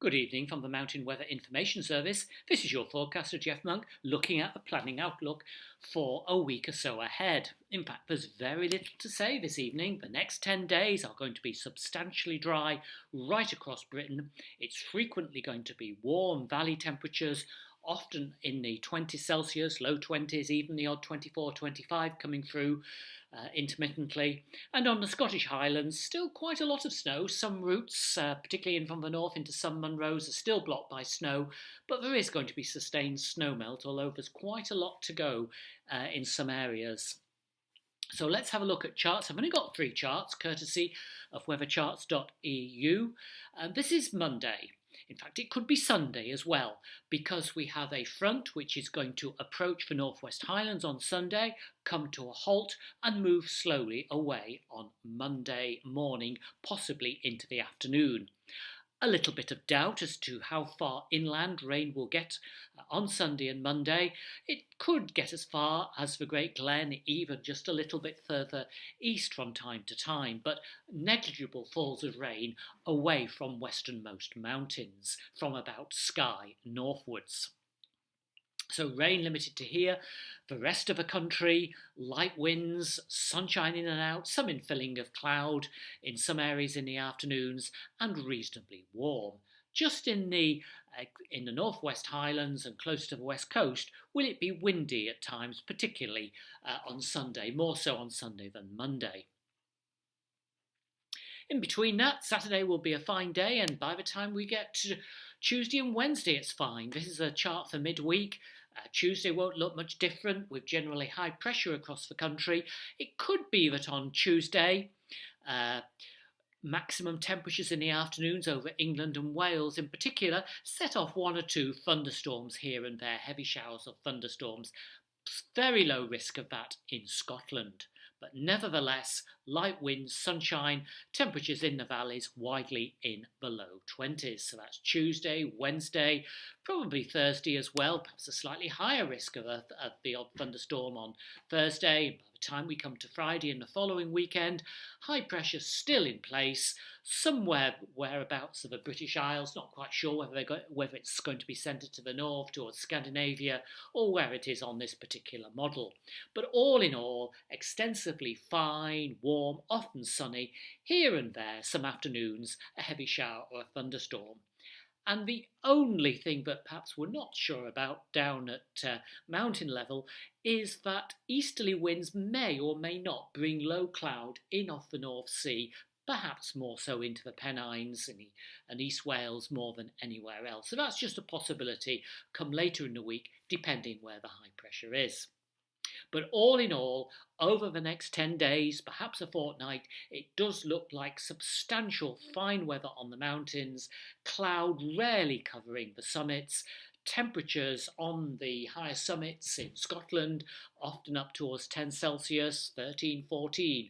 Good evening from the Mountain Weather Information Service. This is your forecaster Jeff Monk looking at the planning outlook for a week or so ahead. In fact, there's very little to say this evening. The next 10 days are going to be substantially dry right across Britain. It's frequently going to be warm valley temperatures, often in the 20 Celsius, low 20s, even the odd 24, 25 coming through intermittently. And on the Scottish Highlands, still quite a lot of snow. Some routes, particularly in from the north into some Munros, are still blocked by snow, but there is going to be sustained snowmelt, although there's quite a lot to go in some areas. So let's have a look at charts. I've only got 3 charts, courtesy of weathercharts.eu. This is Monday. In fact, it could be Sunday as well, because we have a front which is going to approach the Northwest Highlands on Sunday, come to a halt and move slowly away on Monday morning, possibly into the afternoon. A little bit of doubt as to how far inland rain will get on Sunday and Monday. It could get as far as the Great Glen, even just a little bit further east from time to time, but negligible falls of rain away from westernmost mountains, from about Skye northwards. So rain limited to here. The rest of the country, light winds, sunshine in and out, some infilling of cloud in some areas in the afternoons, and reasonably warm. Just in the Northwest Highlands and close to the west coast, will it be windy at times, particularly on Sunday, more so on Sunday than Monday. In between that, Saturday will be a fine day, and by the time we get to Tuesday and Wednesday, it's fine. This is a chart for midweek. Tuesday won't look much different, with generally high pressure across the country. It could be that on Tuesday, maximum temperatures in the afternoons over England and Wales in particular set off 1 or 2 thunderstorms here and there, heavy showers of thunderstorms. Very low risk of that in Scotland. But nevertheless, light winds, sunshine, temperatures in the valleys widely in the low 20s. So that's Tuesday, Wednesday, probably Thursday as well, perhaps a slightly higher risk of the odd thunderstorm on Thursday. By the time we come to Friday and the following weekend, high pressure still in place, somewhere whereabouts of the British Isles, not quite sure whether it's going to be centred to the north, towards Scandinavia, or where it is on this particular model. But all in all, extensively fine, warm, often sunny, here and there, some afternoons, a heavy shower or a thunderstorm. And the only thing that perhaps we're not sure about down at mountain level is that easterly winds may or may not bring low cloud in off the North Sea, perhaps more so into the Pennines and East Wales more than anywhere else. So that's just a possibility come later in the week, depending where the high pressure is. But all in all, over the next 10 days, perhaps a fortnight, it does look like substantial fine weather on the mountains, cloud rarely covering the summits, temperatures on the higher summits in Scotland often up towards 10 Celsius, 13, 14,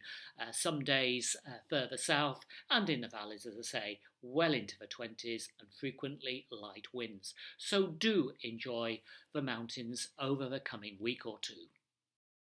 some days further south, and in the valleys, as I say, well into the 20s and frequently light winds. So do enjoy the mountains over the coming week or two.